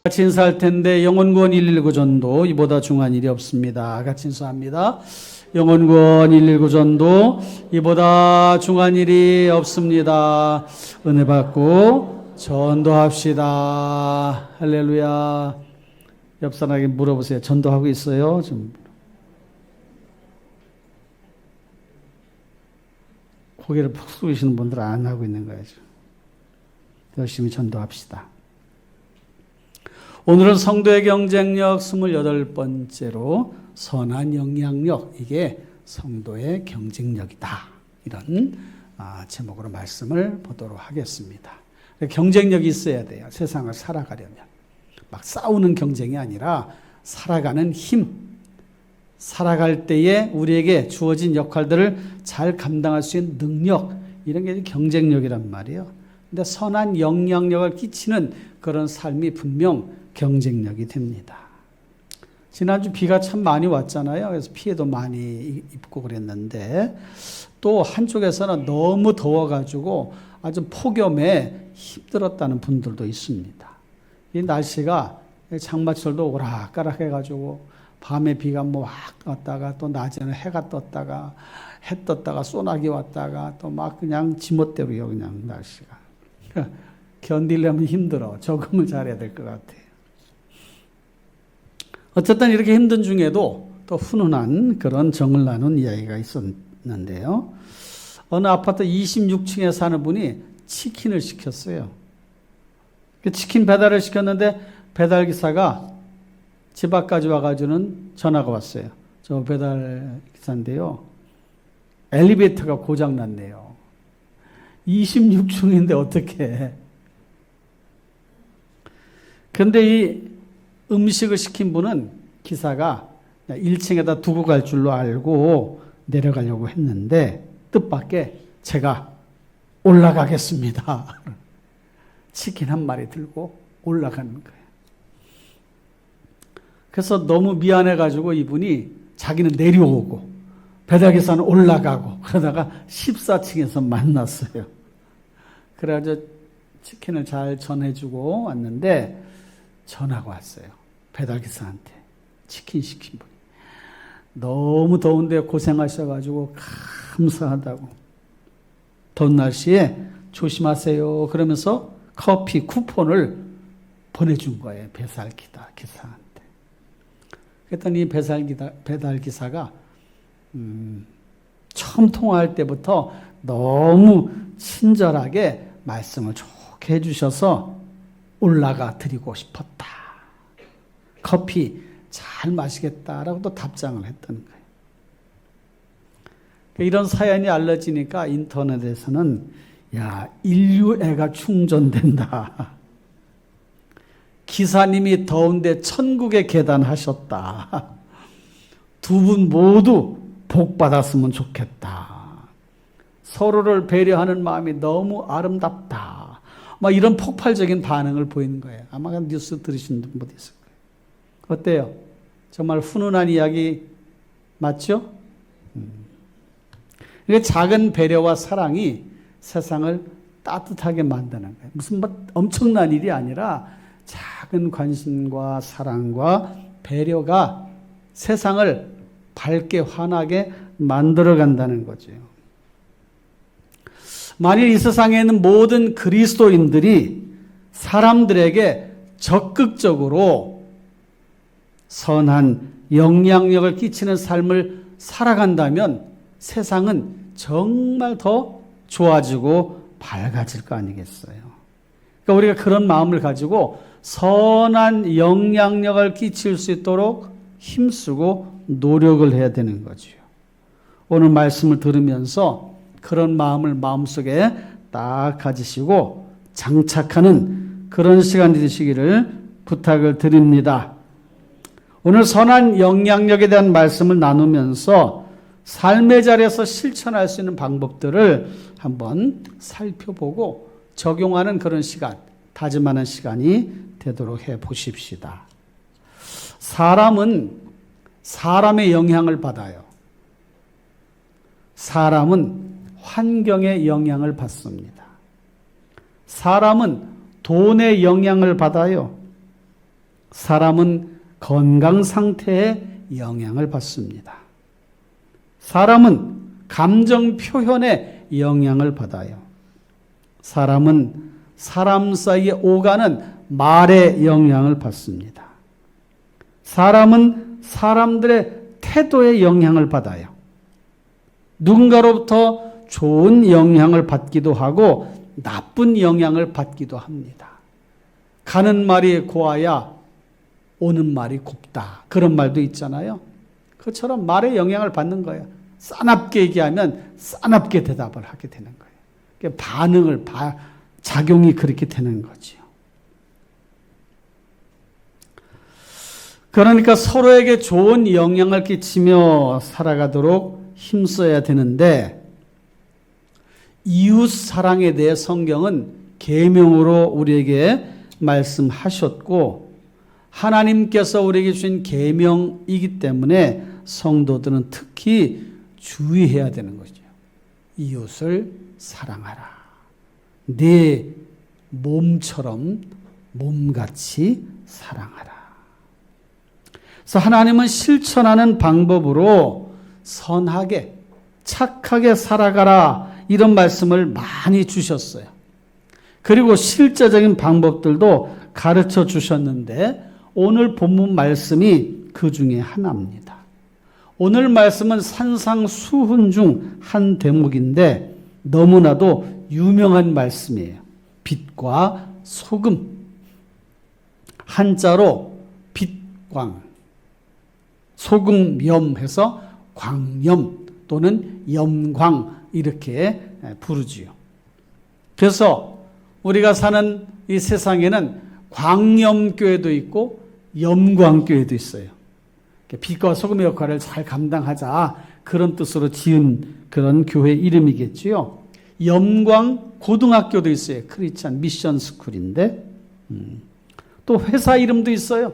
같이 인사할 텐데 영혼구원 119 전도 이보다 중요한 일이 없습니다. 같이 인사합니다. 영혼구원 119 전도 이보다 중요한 일이 없습니다. 은혜 받고 전도합시다. 할렐루야. 옆 사람에게 물어보세요. 전도하고 있어요? 좀 고개를 푹 숙이시는 분들은 안 하고 있는 거예요. 열심히 전도합시다. 오늘은 성도의 경쟁력 28번째로 선한 영향력, 이게 성도의 경쟁력이다. 이런 제목으로 말씀을 보도록 하겠습니다. 경쟁력이 있어야 돼요. 세상을 살아가려면. 막 싸우는 경쟁이 아니라 살아가는 힘, 살아갈 때에 우리에게 주어진 역할들을 잘 감당할 수 있는 능력, 이런 게 경쟁력이란 말이에요. 근데 선한 영향력을 끼치는 그런 삶이 분명 경쟁력이 됩니다. 지난주 비가 참 많이 왔잖아요. 그래서 피해도 많이 입고 그랬는데 또 한쪽에서는 너무 더워가지고 아주 폭염에 힘들었다는 분들도 있습니다. 이 날씨가 장마철도 오락가락 해가지고 밤에 비가 막 왔다가 또 낮에는 해가 떴다가 해 떴다가 소나기 왔다가 또 막 그냥 지멋대로요. 그냥 날씨가. 견디려면 힘들어. 적응을 잘해야 될 것 같아요. 어쨌든 이렇게 힘든 중에도 또 훈훈한 그런 정을 나눈 이야기가 있었는데요. 어느 아파트 26층에 사는 분이 치킨을 시켰어요. 치킨 배달을 시켰는데 배달기사가 집 앞까지 와가지고는 전화가 왔어요. 저 배달기사인데요. 엘리베이터가 고장났네요. 26층인데 어떻게. 그런데 이 음식을 시킨 분은 기사가 1층에다 두고 갈 줄로 알고 내려가려고 했는데 뜻밖의 제가 올라가겠습니다. 치킨 한 마리 들고 올라가는 거예요. 그래서 너무 미안해가지고 이분이 자기는 내려오고 배달기사는 올라가고 그러다가 14층에서 만났어요. 그래가지고 치킨을 잘 전해주고 왔는데 전화가 왔어요. 배달기사한테 치킨 시킨 분이. 너무 더운데 고생하셔가지고 감사하다고. 더운 날씨에 조심하세요. 그러면서 커피 쿠폰을 보내준 거예요. 배달기사한테. 그랬더니 배달기사가 처음 통화할 때부터 너무 친절하게 말씀을 좋게 해주셔서 올라가 드리고 싶었다. 커피 잘 마시겠다라고 또 답장을 했던 거예요. 이런 사연이 알려지니까 인터넷에서는 야, 인류애가 충전된다. 기사님이 더운데 천국에 계단하셨다. 두 분 모두 복 받았으면 좋겠다. 서로를 배려하는 마음이 너무 아름답다. 막 이런 폭발적인 반응을 보이는 거예요. 아마 뉴스 들으신 분도 있을 거예요. 어때요? 정말 훈훈한 이야기 맞죠? 이게 작은 배려와 사랑이 세상을 따뜻하게 만드는 거예요. 무슨 엄청난 일이 아니라 작은 관심과 사랑과 배려가 세상을 밝게 환하게 만들어 간다는 거죠. 만일 이 세상에 있는 모든 그리스도인들이 사람들에게 적극적으로 선한 영향력을 끼치는 삶을 살아간다면 세상은 정말 더 좋아지고 밝아질 거 아니겠어요. 그러니까 우리가 그런 마음을 가지고 선한 영향력을 끼칠 수 있도록 힘쓰고 노력을 해야 되는 거죠. 오늘 말씀을 들으면서 그런 마음을 마음속에 딱 가지시고 장착하는 그런 시간이 되시기를 부탁을 드립니다. 오늘 선한 영향력에 대한 말씀을 나누면서 삶의 자리에서 실천할 수 있는 방법들을 한번 살펴보고 적용하는 그런 시간, 다짐하는 시간이 되도록 해 보십시다. 사람은 사람의 영향을 받아요. 사람은 환경의 영향을 받습니다. 사람은 돈의 영향을 받아요. 사람은 건강 상태에 영향을 받습니다. 사람은 감정 표현에 영향을 받아요. 사람은 사람 사이에 오가는 말에 영향을 받습니다. 사람은 사람들의 태도에 영향을 받아요. 누군가로부터 좋은 영향을 받기도 하고 나쁜 영향을 받기도 합니다. 가는 말이 고와야 오는 말이 곱다. 그런 말도 있잖아요. 그처럼 말에 영향을 받는 거예요. 싸납게 얘기하면 싸납게 대답을 하게 되는 거예요. 반응을, 작용이 그렇게 되는 거죠. 그러니까 서로에게 좋은 영향을 끼치며 살아가도록 힘써야 되는데, 이웃 사랑에 대해 성경은 계명으로 우리에게 말씀하셨고, 하나님께서 우리에게 주신 계명이기 때문에 성도들은 특히 주의해야 되는 거죠. 이웃을 사랑하라. 네 몸처럼 몸같이 사랑하라. 그래서 하나님은 실천하는 방법으로 선하게, 착하게 살아가라, 이런 말씀을 많이 주셨어요. 그리고 실제적인 방법들도 가르쳐 주셨는데, 오늘 본문 말씀이 그 중에 하나입니다. 오늘 말씀은 산상수훈 중 한 대목인데 너무나도 유명한 말씀이에요. 빛과 소금. 한자로 빛광, 소금염 해서 광염 또는 염광 이렇게 부르지요. 그래서 우리가 사는 이 세상에는 광염교회도 있고 염광교회도 있어요. 빛과 소금의 역할을 잘 감당하자, 그런 뜻으로 지은 그런 교회 이름이겠지요. 염광 고등학교도 있어요. 크리스찬 미션 스쿨인데, 또 회사 이름도 있어요.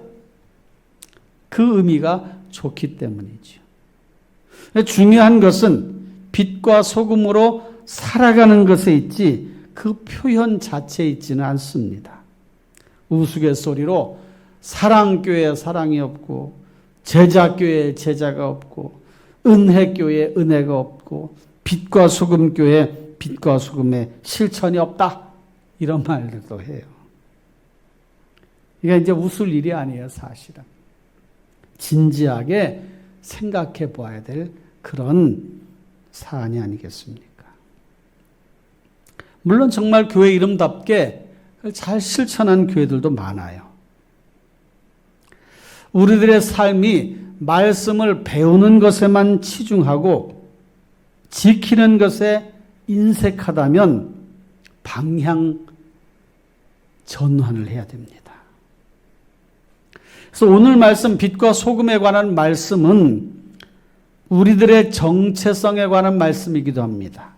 그 의미가 좋기 때문이죠. 중요한 것은 빛과 소금으로 살아가는 것에 있지 그 표현 자체에 있지는 않습니다. 우스갯소리로 사랑교회에 사랑이 없고, 제자교회에 제자가 없고, 은혜교회에 은혜가 없고, 빛과 소금교회에 빛과 소금의 실천이 없다, 이런 말들도 해요. 이게 이제 웃을 일이 아니에요, 사실은. 진지하게 생각해 보아야 될 그런 사안이 아니겠습니까? 물론 정말 교회 이름답게 잘 실천한 교회들도 많아요. 우리들의 삶이 말씀을 배우는 것에만 치중하고 지키는 것에 인색하다면 방향 전환을 해야 됩니다. 그래서 오늘 말씀 빛과 소금에 관한 말씀은 우리들의 정체성에 관한 말씀이기도 합니다.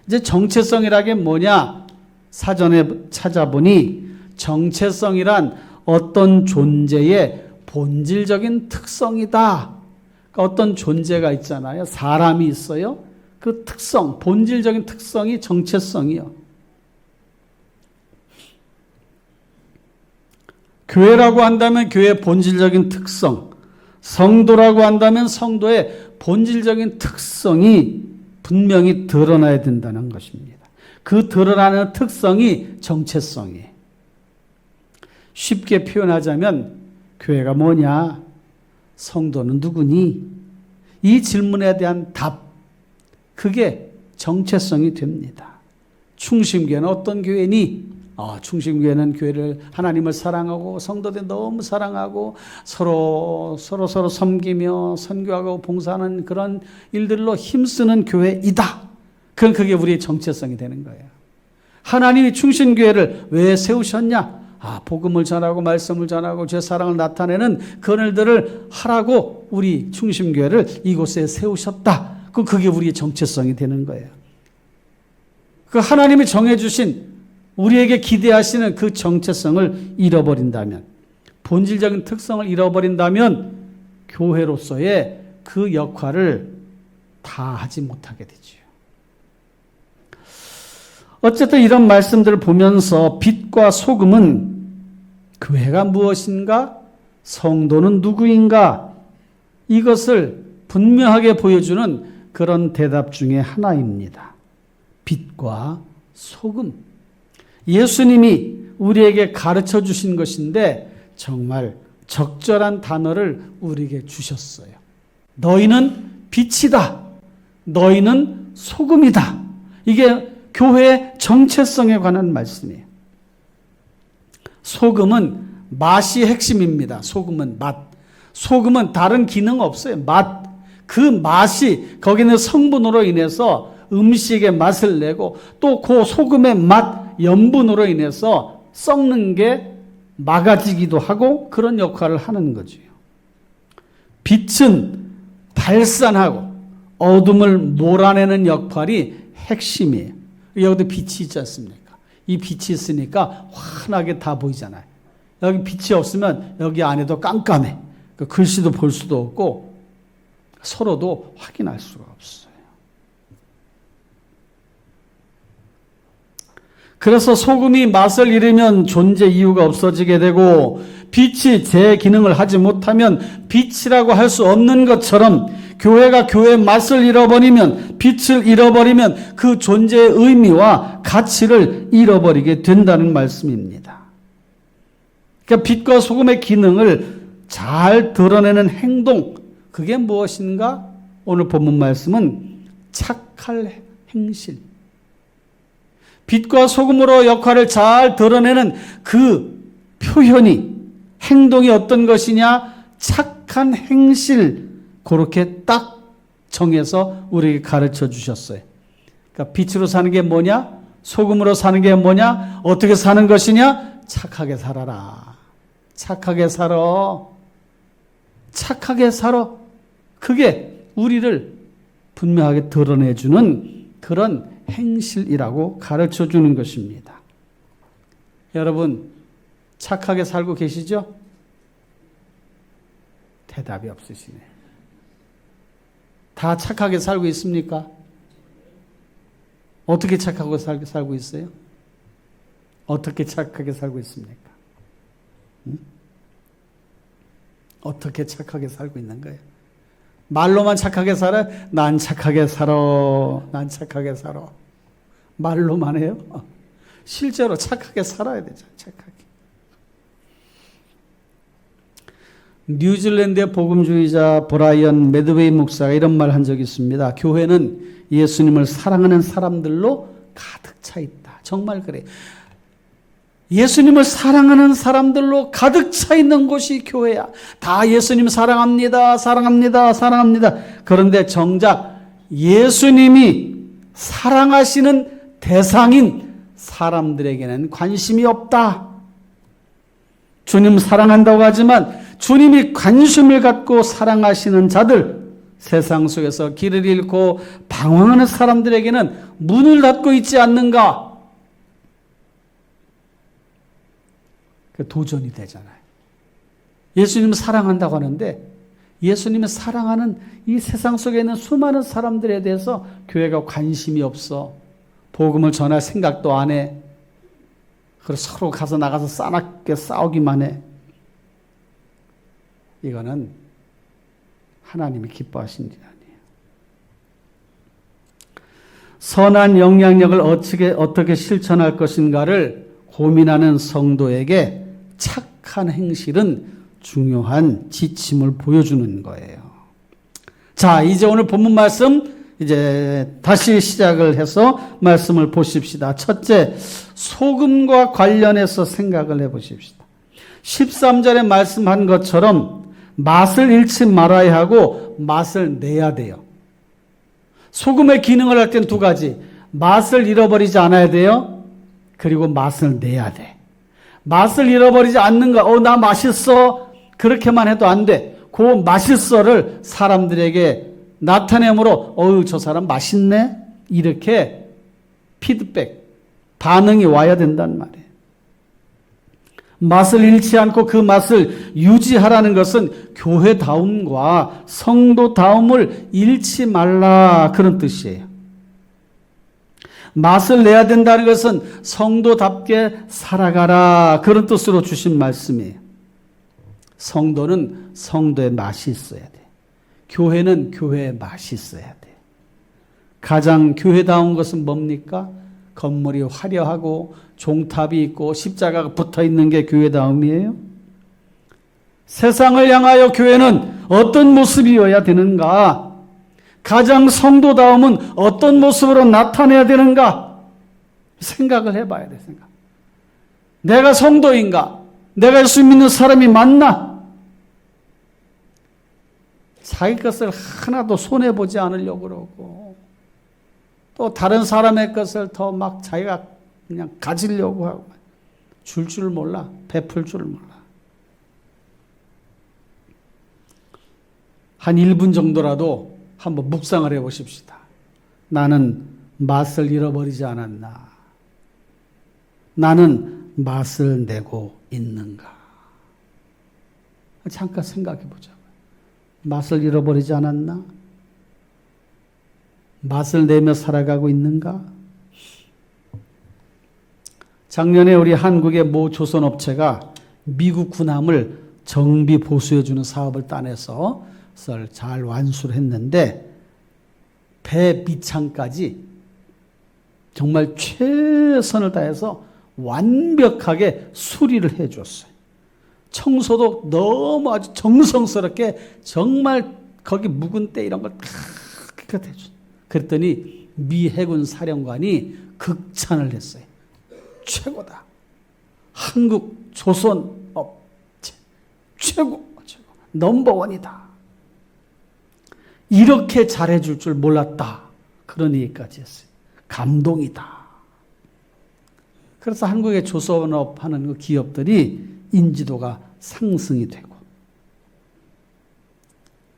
이제 정체성이라는 게 뭐냐? 사전에 찾아보니 정체성이란 어떤 존재의 본질적인 특성이다. 그러니까 어떤 존재가 있잖아요. 사람이 있어요. 그 특성, 본질적인 특성이 정체성이요. 교회라고 한다면 교회의 본질적인 특성, 성도라고 한다면 성도의 본질적인 특성이 분명히 드러나야 된다는 것입니다. 그 드러나는 특성이 정체성이에요. 쉽게 표현하자면 교회가 뭐냐? 성도는 누구니? 이 질문에 대한 답, 그게 정체성이 됩니다. 충심교회는 어떤 교회니? 충심교회는 교회를, 하나님을 사랑하고 성도들 너무 사랑하고 서로 섬기며 선교하고 봉사하는 그런 일들로 힘쓰는 교회이다. 그게 우리의 정체성이 되는 거예요. 하나님이 충심교회를 왜 세우셨냐? 복음을 전하고 말씀을 전하고 제 사랑을 나타내는 그런 일들을 하라고 우리 충심교회를 이곳에 세우셨다. 그게 우리의 정체성이 되는 거예요. 그 하나님이 정해주신, 우리에게 기대하시는 그 정체성을 잃어버린다면, 본질적인 특성을 잃어버린다면 교회로서의 그 역할을 다 하지 못하게 되죠. 어쨌든 이런 말씀들을 보면서 빛과 소금은 교회가 무엇인가? 성도는 누구인가? 이것을 분명하게 보여주는 그런 대답 중에 하나입니다. 빛과 소금. 예수님이 우리에게 가르쳐 주신 것인데 정말 적절한 단어를 우리에게 주셨어요. 너희는 빛이다. 너희는 소금이다. 이게 교회의 정체성에 관한 말씀이에요. 소금은 맛이 핵심입니다. 소금은 맛. 소금은 다른 기능 없어요. 맛. 그 맛이 거기 있는 성분으로 인해서 음식의 맛을 내고 또 그 소금의 맛, 염분으로 인해서 썩는 게 막아지기도 하고 그런 역할을 하는 거죠. 빛은 발산하고 어둠을 몰아내는 역할이 핵심이에요. 여기도 빛이 있지 않습니까? 이 빛이 있으니까 환하게 다 보이잖아요. 여기 빛이 없으면 여기 안에도 깜깜해. 글씨도 볼 수도 없고 서로도 확인할 수가 없어요. 그래서 소금이 맛을 잃으면 존재 이유가 없어지게 되고 빛이 제 기능을 하지 못하면 빛이라고 할 수 없는 것처럼 교회가 교회의 맛을 잃어버리면, 빛을 잃어버리면 그 존재의 의미와 가치를 잃어버리게 된다는 말씀입니다. 그러니까 빛과 소금의 기능을 잘 드러내는 행동, 그게 무엇인가? 오늘 본문 말씀은 착할 행실. 빛과 소금으로 역할을 잘 드러내는 그 표현이, 행동이 어떤 것이냐? 착한 행실. 그렇게 딱 정해서 우리에게 가르쳐 주셨어요. 그러니까 빛으로 사는 게 뭐냐? 소금으로 사는 게 뭐냐? 어떻게 사는 것이냐? 착하게 살아라. 착하게 살아. 착하게 살아. 그게 우리를 분명하게 드러내주는 그런 행실이라고 가르쳐 주는 것입니다. 여러분, 착하게 살고 계시죠? 대답이 없으시네. 다 착하게 살고 있습니까? 어떻게 착하게 살고 있어요? 어떻게 착하게 살고 있습니까? 응? 어떻게 착하게 살고 있는 거예요? 말로만 착하게 살아? 난 착하게 살아. 난 착하게 살아. 말로만 해요? 실제로 착하게 살아야 되죠. 착하게. 뉴질랜드의 복음주의자 브라이언 매드웨이 목사가 이런 말 한 적이 있습니다. 교회는 예수님을 사랑하는 사람들로 가득 차 있다. 정말 그래요. 예수님을 사랑하는 사람들로 가득 차 있는 곳이 교회야. 다 예수님 사랑합니다. 사랑합니다. 사랑합니다. 그런데 정작 예수님이 사랑하시는 대상인 사람들에게는 관심이 없다. 주님 사랑한다고 하지만 주님이 관심을 갖고 사랑하시는 자들, 세상 속에서 길을 잃고 방황하는 사람들에게는 문을 닫고 있지 않는가? 도전이 되잖아요. 예수님을 사랑한다고 하는데 예수님을 사랑하는 이 세상 속에 있는 수많은 사람들에 대해서 교회가 관심이 없어. 복음을 전할 생각도 안 해. 그리고 서로 가서 나가서 싸납게 싸우기만 해. 이거는 하나님이 기뻐하신 일 아니에요. 선한 영향력을 어떻게 실천할 것인가를 고민하는 성도에게 착한 행실은 중요한 지침을 보여주는 거예요. 자, 이제 오늘 본문 말씀 이제 다시 시작을 해서 말씀을 보십시다. 첫째, 소금과 관련해서 생각을 해보십시다. 13절에 말씀한 것처럼 맛을 잃지 말아야 하고 맛을 내야 돼요. 소금의 기능을 할 때는 두 가지. 맛을 잃어버리지 않아야 돼요. 그리고 맛을 내야 돼. 맛을 잃어버리지 않는가? 나 맛있어. 그렇게만 해도 안 돼. 그 맛있어를 사람들에게 나타내므로 저 사람 맛있네? 이렇게 피드백, 반응이 와야 된단 말이에요. 맛을 잃지 않고 그 맛을 유지하라는 것은 교회다움과 성도다움을 잃지 말라, 그런 뜻이에요. 맛을 내야 된다는 것은 성도답게 살아가라, 그런 뜻으로 주신 말씀이에요. 성도는 성도의 맛이 있어야 돼. 교회는 교회의 맛이 있어야 돼. 가장 교회다운 것은 뭡니까? 건물이 화려하고 종탑이 있고 십자가가 붙어 있는 게 교회다움이에요? 세상을 향하여 교회는 어떤 모습이어야 되는가? 가장 성도다움은 어떤 모습으로 나타내야 되는가? 생각을 해봐야 돼, 생각. 내가 성도인가? 내가 예수 믿는 사람이 맞나? 자기 것을 하나도 손해보지 않으려고 그러고, 또 다른 사람의 것을 더 막 자기가 그냥 가지려고 하고, 줄 몰라, 베풀 줄 몰라. 한 1분 정도라도 한번 묵상을 해 보십시다. 나는 맛을 잃어버리지 않았나? 나는 맛을 내고 있는가? 잠깐 생각해 보자고요. 맛을 잃어버리지 않았나? 맛을 내며 살아가고 있는가? 작년에 우리 한국의 모 조선업체가 미국 군함을 정비 보수해주는 사업을 따내서 잘 완수를 했는데 배 밑창까지 정말 최선을 다해서 완벽하게 수리를 해줬어요. 청소도 너무 아주 정성스럽게 정말 거기 묵은 때 이런 걸 다 깨끗해줘. 그랬더니 미 해군 사령관이 극찬을 했어요. 최고다. 한국 조선업체 최고. 넘버원이다. 이렇게 잘해줄 줄 몰랐다. 그런 얘기까지 했어요. 감동이다. 그래서 한국의 조선업 하는 그 기업들이 인지도가 상승이 되고,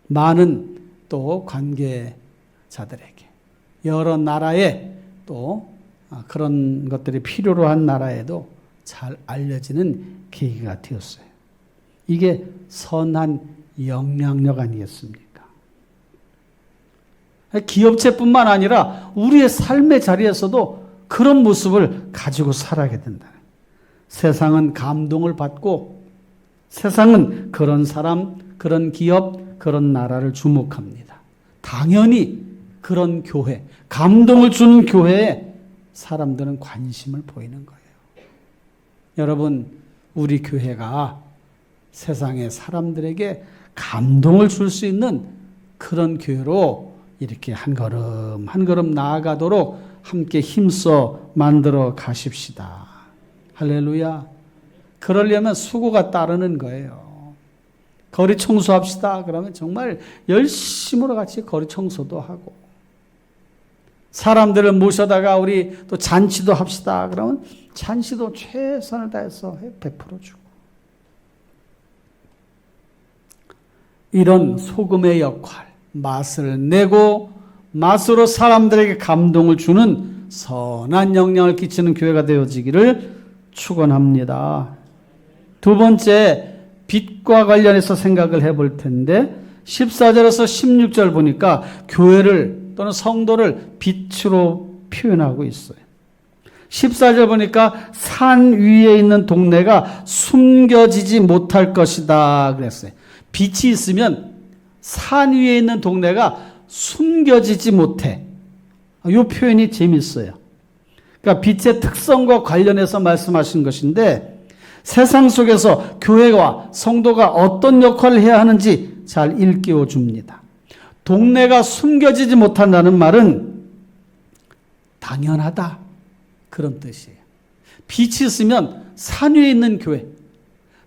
많은 또 관계자들에게, 여러 나라에 또 그런 것들이 필요로 한 나라에도 잘 알려지는 계기가 되었어요. 이게 선한 영향력 아니겠습니까? 기업체뿐만 아니라 우리의 삶의 자리에서도 그런 모습을 가지고 살아야 된다. 세상은 감동을 받고 세상은 그런 사람, 그런 기업, 그런 나라를 주목합니다. 당연히 그런 교회, 감동을 주는 교회에 사람들은 관심을 보이는 거예요. 여러분, 우리 교회가 세상의 사람들에게 감동을 줄 수 있는 그런 교회로 이렇게 한 걸음 한 걸음 나아가도록 함께 힘써 만들어 가십시다. 할렐루야. 그러려면 수고가 따르는 거예요. 거리 청소합시다. 그러면 정말 열심으로 같이 거리 청소도 하고, 사람들을 모셔다가 우리 또 잔치도 합시다. 그러면 잔치도 최선을 다해서 베풀어주고, 이런 소금의 역할, 맛을 내고 맛으로 사람들에게 감동을 주는 선한 영향을 끼치는 교회가 되어지기를 축원합니다. 두 번째, 빛과 관련해서 생각을 해볼 텐데 14절에서 16절 보니까 교회를 또는 성도를 빛으로 표현하고 있어요. 14절 보니까 산 위에 있는 동네가 숨겨지지 못할 것이다 그랬어요. 빛이 있으면 산 위에 있는 동네가 숨겨지지 못해. 이 표현이 재밌어요. 그러니까 빛의 특성과 관련해서 말씀하신 것인데, 세상 속에서 교회와 성도가 어떤 역할을 해야 하는지 잘 일깨워 줍니다. 동네가 숨겨지지 못한다는 말은 당연하다, 그런 뜻이에요. 빛이 있으면 산 위에 있는 교회,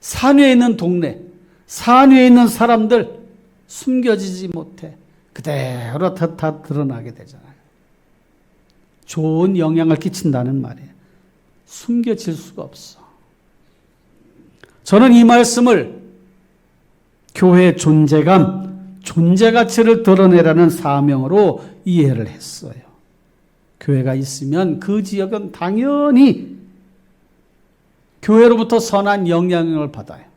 산 위에 있는 동네, 산 위에 있는 사람들 숨겨지지 못해. 그대로 다 드러나게 되잖아요. 좋은 영향을 끼친다는 말이에요. 숨겨질 수가 없어. 저는 이 말씀을 교회의 존재감, 존재가치를 드러내라는 사명으로 이해를 했어요. 교회가 있으면 그 지역은 당연히 교회로부터 선한 영향을 받아요.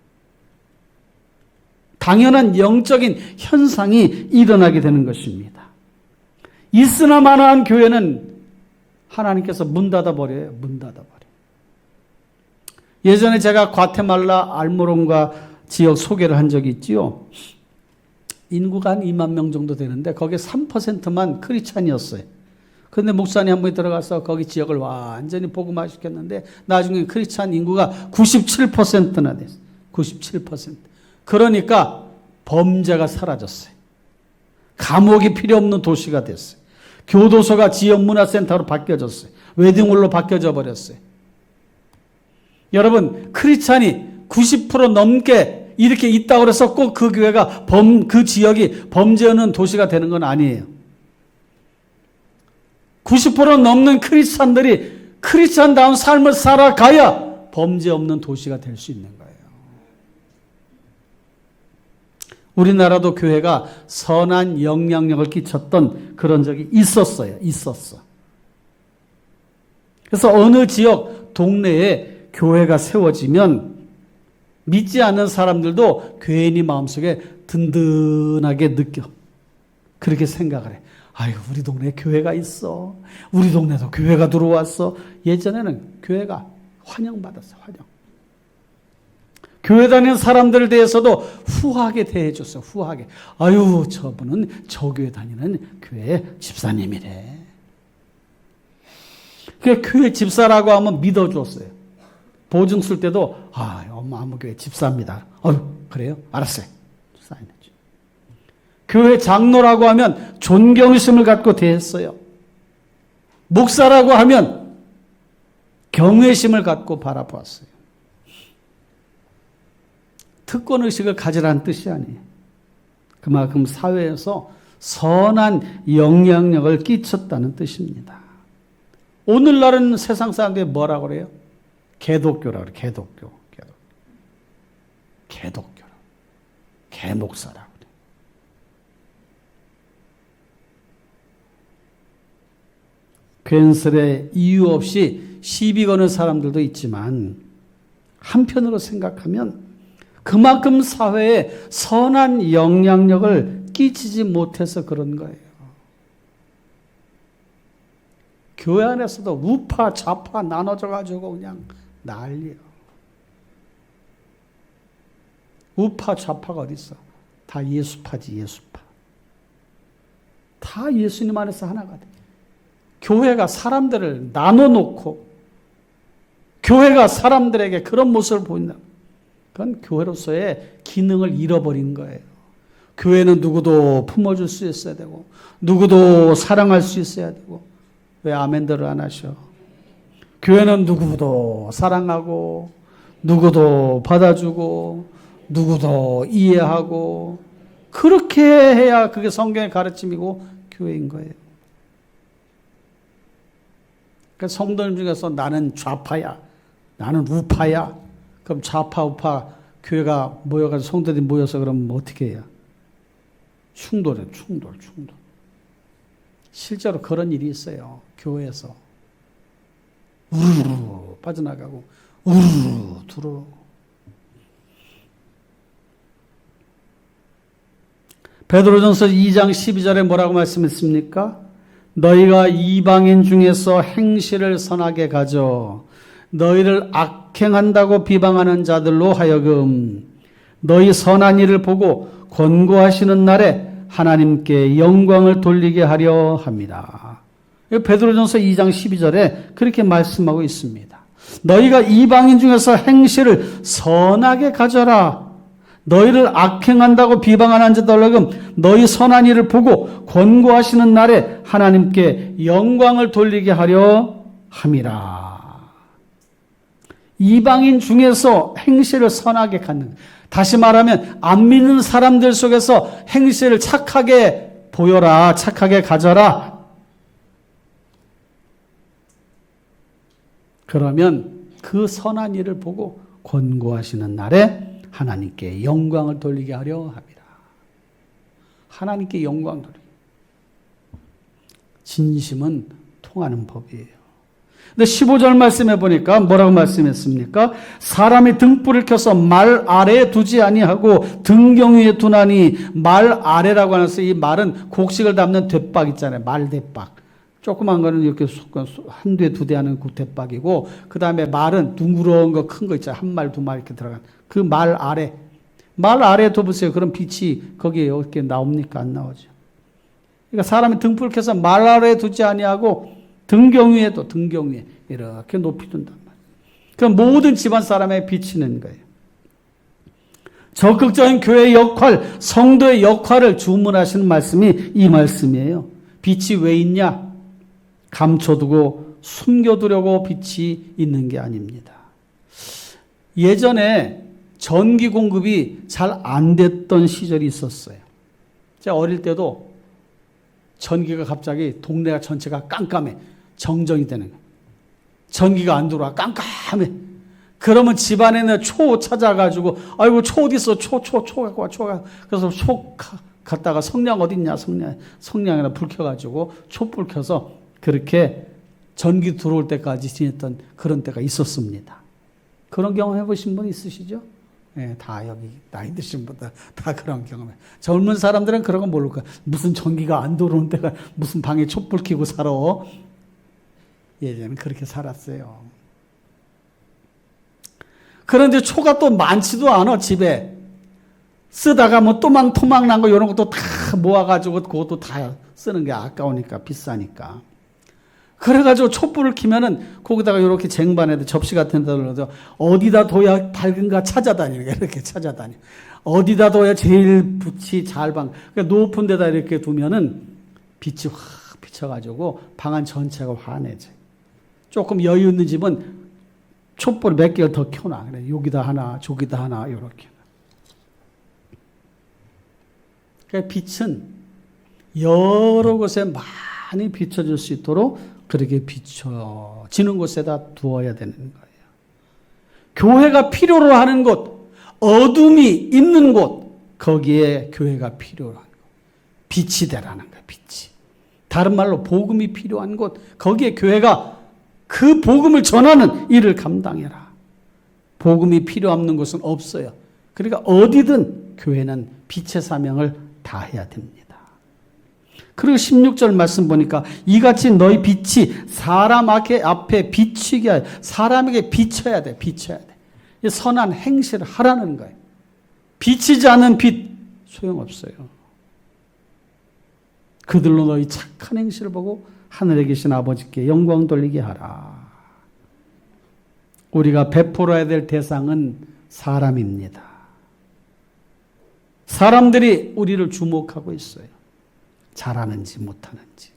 당연한 영적인 현상이 일어나게 되는 것입니다. 있으나 마나한 교회는 하나님께서 문 닫아버려요. 문 닫아버려요. 예전에 제가 과테말라 알모론과 지역 소개를 한 적이 있지요. 인구가 한 2만 명 정도 되는데 거기에 3%만 크리스찬이었어요. 그런데 목사님 한 분이 들어가서 거기 지역을 완전히 복음화시켰는데 나중에 크리스찬 인구가 97%나 됐어요. 97%. 그러니까 범죄가 사라졌어요. 감옥이 필요 없는 도시가 됐어요. 교도소가 지역 문화센터로 바뀌어졌어요. 웨딩홀로 바뀌어져 버렸어요. 여러분, 크리스찬이 90% 넘게 이렇게 있다고 해서 꼭 그 교회가 그 지역이 범죄 없는 도시가 되는 건 아니에요. 90% 넘는 크리스찬들이 크리스찬다운 삶을 살아가야 범죄 없는 도시가 될 수 있는 거예요. 우리나라도 교회가 선한 영향력을 끼쳤던 그런 적이 있었어요. 그래서 어느 지역, 동네에 교회가 세워지면 믿지 않는 사람들도 괜히 마음속에 든든하게 느껴. 그렇게 생각을 해. 아유, 우리 동네에 교회가 있어. 우리 동네도 교회가 들어왔어. 예전에는 교회가 환영받았어요. 환영. 교회 다니는 사람들에 대해서도 후하게 대해줬어요. 후하게. 아유, 저분은 저 교회 다니는 교회 집사님이래. 그 교회 집사라고 하면 믿어줬어요. 보증 쓸 때도 엄마 아무 교회 집사입니다. 그래요? 알았어요. 사인해줘. 교회 장로라고 하면 존경심을 갖고 대했어요. 목사라고 하면 경외심을 갖고 바라보았어요. 특권의식을 가지라는 뜻이 아니에요. 그만큼 사회에서 선한 영향력을 끼쳤다는 뜻입니다. 오늘날은 세상 사람들이 뭐라고 그래요? 개독교라고 그래요. 개독교라고. 개목사라고 그래요. 괜스레 이유 없이 시비 거는 사람들도 있지만 한편으로 생각하면 그만큼 사회에 선한 영향력을 끼치지 못해서 그런 거예요. 교회 안에서도 우파, 좌파 나눠져가지고 그냥 난리예요. 우파, 좌파가 어디 있어? 다 예수파지, 예수파. 다 예수님 안에서 하나가 돼. 교회가 사람들을 나눠놓고 교회가 사람들에게 그런 모습을 보인다. 그건 교회로서의 기능을 잃어버린 거예요. 교회는 누구도 품어줄 수 있어야 되고 누구도 사랑할 수 있어야 되고 왜 아멘들을 안 하셔? 교회는 누구도 사랑하고 누구도 받아주고 누구도 이해하고 그렇게 해야 그게 성경의 가르침이고 교회인 거예요. 그러니까 성도님 중에서 나는 좌파야, 나는 우파야. 그럼 좌파, 우파 교회가 모여가지고 성도들이 모여서 그러면 어떻게 해요? 충돌. 실제로 그런 일이 있어요. 교회에서. 우르르 빠져나가고 우르르 들어오고. 베드로전서 2장 12절에 뭐라고 말씀했습니까? 너희가 이방인 중에서 행실을 선하게 가져 너희를 악행한다고 비방하는 자들로 하여금 너희 선한 일을 보고 권고하시는 날에 하나님께 영광을 돌리게 하려 합니다. 베드로전서 2장 12절에 그렇게 말씀하고 있습니다. 너희가 이방인 중에서 행실을 선하게 가져라. 너희를 악행한다고 비방하는 자들로 너희 선한 일을 보고 권고하시는 날에 하나님께 영광을 돌리게 하려 함이라. 이방인 중에서 행실을 선하게 갖는, 다시 말하면 안 믿는 사람들 속에서 행실을 착하게 보여라, 착하게 가져라. 그러면 그 선한 일을 보고 권고하시는 날에 하나님께 영광을 돌리게 하려 합니다. 하나님께 영광 돌리게. 진심은 통하는 법이에요. 근데 15절 말씀해 보니까 뭐라고 말씀했습니까? 사람이 등불을 켜서 말 아래에 두지 아니하고 등경 위에 두나니, 말 아래라고 하면서 이 말은 곡식을 담는 돛박 있잖아요. 말대박. 조그만 거는 이렇게 한 대, 두 대 하는 그 돛박이고, 그 다음에 말은 둥그러운 거, 큰 거 있잖아요. 한 말, 두 말 이렇게 들어간 그 말 아래. 말 아래에 둬보세요. 그럼 빛이 거기에 어떻게 나옵니까? 안 나오죠. 그러니까 사람이 등불을 켜서 말 아래에 두지 아니하고 등경 위에 이렇게 높이 둔단 말이에요. 그럼 모든 집안 사람에 비치는 거예요. 적극적인 교회의 역할, 성도의 역할을 주문하시는 말씀이 이 말씀이에요. 빛이 왜 있냐? 감춰두고 숨겨두려고 빛이 있는 게 아닙니다. 예전에 전기 공급이 잘 안 됐던 시절이 있었어요. 제가 어릴 때도 전기가 갑자기 동네가 전체가 깜깜해. 정전이 되는 거예요. 전기가 안 들어와. 깜깜해. 그러면 집안에는 초 찾아가지고, 아이고, 초 어디 있어? 초 갖고 와, 초. 그래서 초 갖다가 성냥 어딨냐? 성냥에다 불 켜가지고, 촛불 켜서 그렇게 전기 들어올 때까지 지냈던 그런 때가 있었습니다. 그런 경험 해보신 분 있으시죠? 네, 다 여기 나이 드신 분들 다 그런 경험해. 젊은 사람들은 그런 거 모를 거야. 무슨 전기가 안 들어오는 때가 무슨 방에 촛불 켜고 살아. 예전에는 그렇게 살았어요. 그런데 초가 또 많지도 않아, 집에. 쓰다가 뭐 또망토막 난 거 이런 것도 다 모아가지고 그것도 다 쓰는 게 아까우니까, 비싸니까. 그래가지고 촛불을 켜면은 거기다가 이렇게 쟁반에다 접시 같은 데다 넣어서 어디다 둬야 밝은가 찾아다니는 거야. 이렇게 찾아다녀. 어디다 둬야 제일 빛이 잘 그러니까 높은 데다 이렇게 두면은 빛이 확 비쳐가지고 방 안 전체가 환해져. 조금 여유 있는 집은 촛불 몇 개를 더 켜놔. 그래, 여기다 하나, 저기다 하나, 이렇게. 그러니까 빛은 여러 곳에 많이 비춰질 수 있도록 그렇게 비춰지는 곳에다 두어야 되는 거예요. 교회가 필요로 하는 곳, 어둠이 있는 곳, 거기에 교회가 필요로 하는 곳. 빛이 되라는 거예요, 빛이. 다른 말로 복음이 필요한 곳, 거기에 교회가 그 복음을 전하는 일을 감당해라. 복음이 필요 없는 곳은 없어요. 그러니까 어디든 교회는 빛의 사명을 다해야 됩니다. 그리고 16절 말씀 보니까 이같이 너희 빛이 사람 앞에 비치게 하여, 사람에게 비춰야 돼. 비춰야 돼. 선한 행실을 하라는 거예요. 비치지 않은 빛 소용없어요. 그들로 너희 착한 행실을 보고 하늘에 계신 아버지께 영광 돌리게 하라. 우리가 베풀어야 될 대상은 사람입니다. 사람들이 우리를 주목하고 있어요. 잘하는지 못하는지.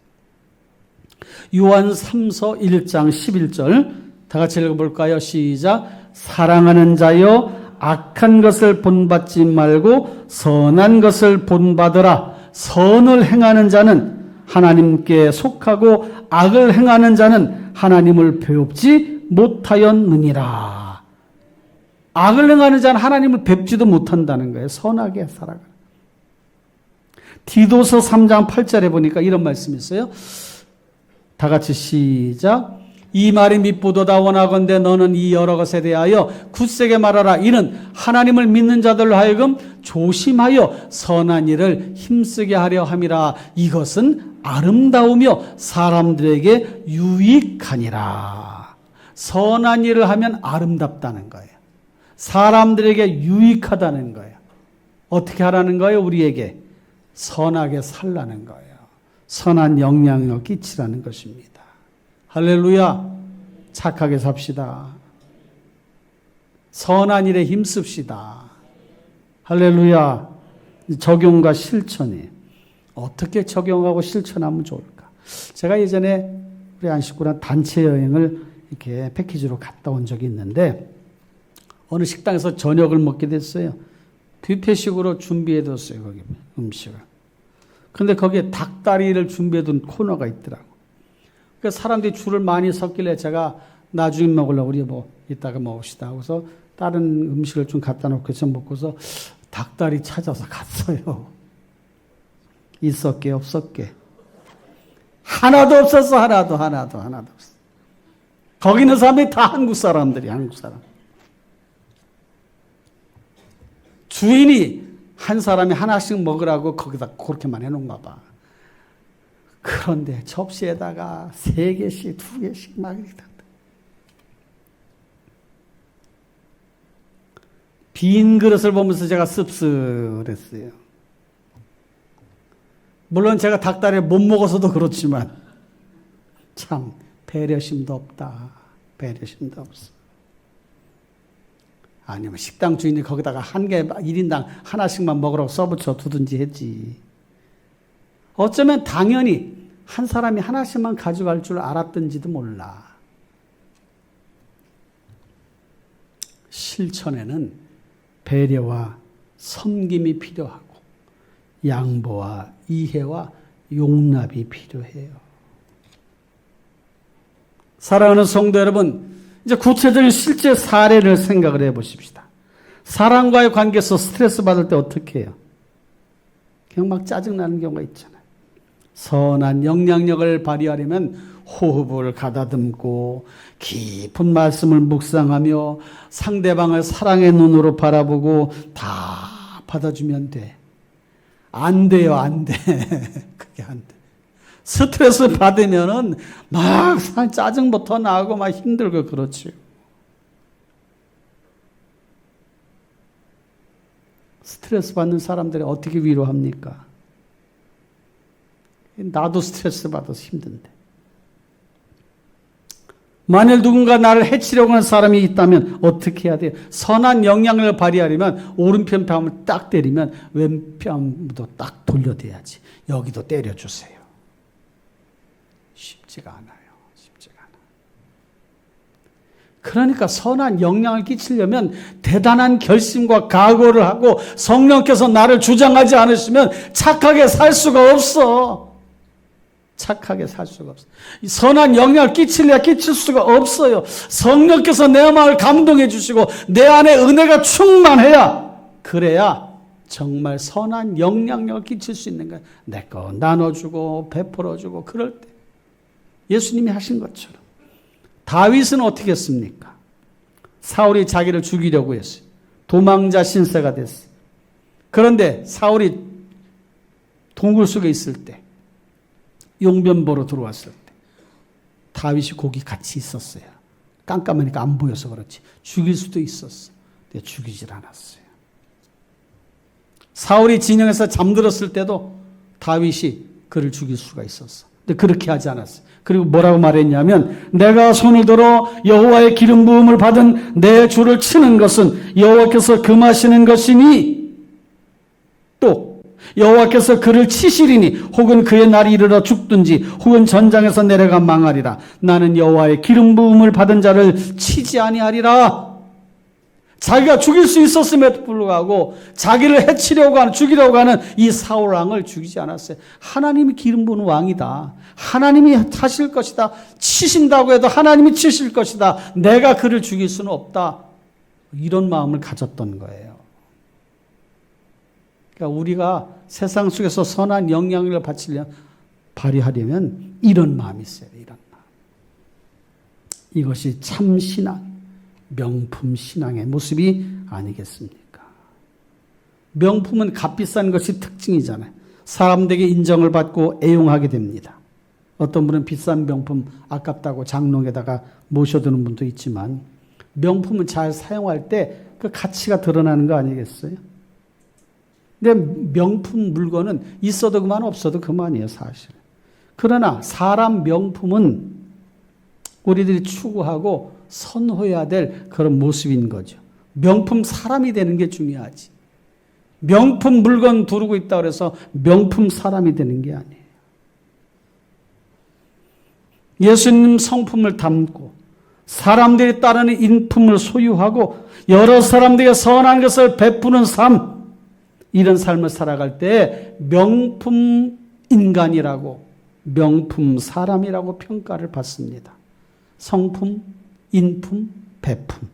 요한 3서 1장 11절 다 같이 읽어볼까요? 시작. 사랑하는 자여 악한 것을 본받지 말고 선한 것을 본받으라. 선을 행하는 자는 하나님께 속하고 악을 행하는 자는 하나님을 배웁지 못하였느니라. 악을 행하는 자는 하나님을 뵙지도 못한다는 거예요. 선하게 살아가. 디도서 3장 8절에 보니까 이런 말씀이 있어요. 다 같이 시작. 이 말이 mit보도다 원하건대 너는 이 여러 것에 대하여 굳세게 말하라. 이는 하나님을 믿는 자들로 하여금 조심하여 선한 일을 힘쓰게 하려 함이라. 이것은 아름다우며 사람들에게 유익하니라. 선한 일을 하면 아름답다는 거예요. 사람들에게 유익하다는 거예요. 어떻게 하라는 거예요? 우리에게 선하게 살라는 거예요. 선한 영향을 끼치라는 것입니다. 할렐루야. 착하게 삽시다. 선한 일에 힘씁시다. 할렐루야. 적용과 실천이 어떻게 적용하고 실천하면 좋을까? 제가 예전에 우리 안식구랑 단체 여행을 이렇게 패키지로 갔다 온 적이 있는데 어느 식당에서 저녁을 먹게 됐어요. 뷔페식으로 준비해뒀어요. 거기 음식을. 근데 거기에 닭다리를 준비해둔 코너가 있더라고. 그러니까 사람들이 줄을 많이 섰길래 제가 나중에 먹으려고 우리 뭐 이따가 먹읍시다 하고서 다른 음식을 좀 갖다 놓고 해서 먹고서 닭다리 찾아서 갔어요. 있었게 없었게. 하나도 없었어. 하나도 없어. 거기 있는 사람들이 다 한국 사람들이 한국 사람. 주인이 한 사람이 하나씩 먹으라고 거기다 그렇게만 해놓은가 봐. 그런데 접시에다가 3개씩, 2개씩 막 이렇게. 빈 그릇을 보면서 제가 씁쓸했어요. 물론 제가 닭다리 못 먹어서도 그렇지만 참 배려심도 없다. 배려심도 없어. 아니면 식당 주인이 거기다가 1인당 하나씩만 먹으라고 써붙여 두든지 했지. 어쩌면 당연히 한 사람이 하나씩만 가져갈 줄 알았던지도 몰라. 실천에는 배려와 섬김이 필요하고 양보와 이해와 용납이 필요해요. 사랑하는 성도 여러분, 이제 구체적인 실제 사례를 생각을 해보십시다. 사람과의 관계에서 스트레스 받을 때 어떻게 해요? 그냥 막 짜증나는 경우가 있잖아요. 선한 영향력을 발휘하려면 호흡을 가다듬고 깊은 말씀을 묵상하며 상대방을 사랑의 눈으로 바라보고 다 받아주면 돼. 안 돼요, 안 돼. 그게 안 돼. 스트레스 받으면은 막 짜증부터 나고 막 힘들고 그렇지. 스트레스 받는 사람들이 어떻게 위로합니까? 나도 스트레스 받아서 힘든데. 만일 누군가 나를 해치려고 하는 사람이 있다면 어떻게 해야 돼요? 선한 영향을 발휘하려면 오른편 뺨을 딱 때리면 왼편도 딱 돌려대야지. 여기도 때려주세요. 쉽지가 않아요. 쉽지가 않아요. 그러니까 선한 영향을 끼치려면 대단한 결심과 각오를 하고 성령께서 나를 주장하지 않으시면 착하게 살 수가 없어. 착하게 살 수가 없어요. 선한 영향을 끼칠 수가 없어요. 성령께서 내 마음을 감동해 주시고 내 안에 은혜가 충만해야, 그래야 정말 선한 영향력을 끼칠 수 있는 거예요. 내 거 나눠주고 베풀어주고 그럴 때 예수님이 하신 것처럼. 다윗은 어떻게 했습니까? 사울이 자기를 죽이려고 했어요. 도망자 신세가 됐어요. 그런데 사울이 동굴 속에 있을 때, 용변 보러 들어왔을 때 다윗이 거기 같이 있었어요. 깜깜하니까 안 보여서 그렇지. 죽일 수도 있었어. 근데 죽이질 않았어요. 사울이 진영에서 잠들었을 때도 다윗이 그를 죽일 수가 있었어. 근데 그렇게 하지 않았어요. 그리고 뭐라고 말했냐면, 내가 손을 들어 여호와의 기름 부음을 받은 내 주를 치는 것은 여호와께서 금하시는 것이니, 또 여호와께서 그를 치시리니 혹은 그의 날이 이르러 죽든지 혹은 전장에서 내려가 망하리라. 나는 여호와의 기름 부음을 받은 자를 치지 아니하리라. 자기가 죽일 수 있었음에도 불구하고 자기를 해치려고 하는, 죽이려고 하는 이 사울 왕을 죽이지 않았어요. 하나님이 기름 부은 왕이다. 하나님이 하실 것이다. 치신다고 해도 하나님이 치실 것이다. 내가 그를 죽일 수는 없다. 이런 마음을 가졌던 거예요. 그러니까 우리가 세상 속에서 선한 영향력을 발휘하려면 이런 마음이 있어요. 이런 마음. 이것이 참 신앙, 명품 신앙의 모습이 아니겠습니까? 명품은 값비싼 것이 특징이잖아요. 사람들에게 인정을 받고 애용하게 됩니다. 어떤 분은 비싼 명품 아깝다고 장롱에다가 모셔두는 분도 있지만, 명품은 잘 사용할 때 그 가치가 드러나는 거 아니겠어요? 근데 명품 물건은 있어도 그만 없어도 그만이에요, 사실. 그러나 사람 명품은 우리들이 추구하고 선호해야 될 그런 모습인 거죠. 명품 사람이 되는 게 중요하지. 명품 물건 두르고 있다고 해서 명품 사람이 되는 게 아니에요. 예수님 성품을 담고 사람들이 따르는 인품을 소유하고 여러 사람들에게 선한 것을 베푸는 삶, 이런 삶을 살아갈 때 명품 인간이라고, 명품 사람이라고 평가를 받습니다. 성품, 인품, 베품.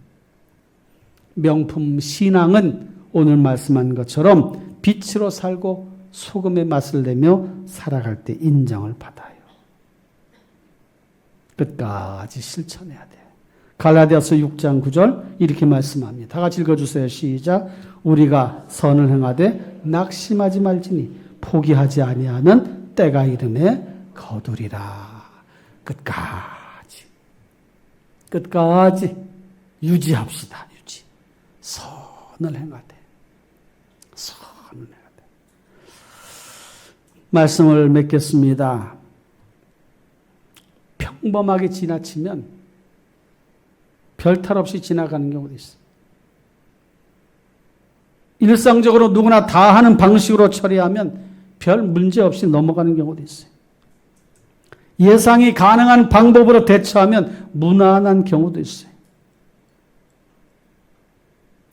명품 신앙은 오늘 말씀한 것처럼 빛으로 살고 소금의 맛을 내며 살아갈 때 인정을 받아요. 끝까지 실천해야 돼요. 갈라디아서 6장 9절 이렇게 말씀합니다. 다 같이 읽어주세요. 시작. 우리가 선을 행하되 낙심하지 말지니 포기하지 아니하는 때가 이름에 거두리라. 끝까지 유지합시다. 유지. 선을 행하되. 선을 행하되. 말씀을 맺겠습니다. 평범하게 지나치면 별 탈 없이 지나가는 경우도 있어요. 일상적으로 누구나 다 하는 방식으로 처리하면 별 문제 없이 넘어가는 경우도 있어요. 예상이 가능한 방법으로 대처하면 무난한 경우도 있어요.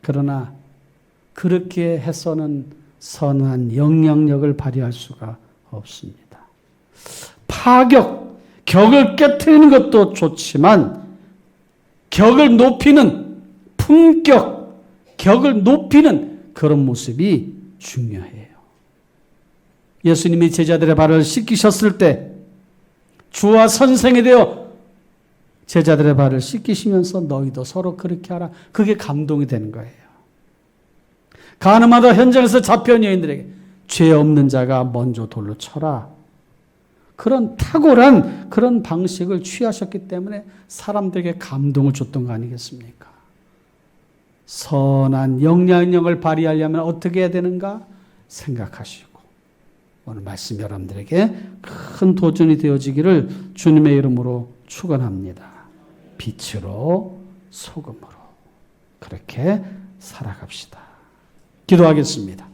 그러나 그렇게 해서는 선한 영향력을 발휘할 수가 없습니다. 파격, 격을 깨트리는 것도 좋지만 격을 높이는 품격, 격을 높이는 그런 모습이 중요해요. 예수님이 제자들의 발을 씻기셨을 때 주와 선생이 되어 제자들의 발을 씻기시면서 너희도 서로 그렇게 하라. 그게 감동이 되는 거예요. 가늠하다 현장에서 잡혀온 여인들에게 죄 없는 자가 먼저 돌로 쳐라. 그런 탁월한 그런 방식을 취하셨기 때문에 사람들에게 감동을 줬던 거 아니겠습니까? 선한 영향력을 발휘하려면 어떻게 해야 되는가 생각하시고 오늘 말씀 여러분들에게 큰 도전이 되어지기를 주님의 이름으로 축원합니다. 빛으로 소금으로 그렇게 살아갑시다. 기도하겠습니다.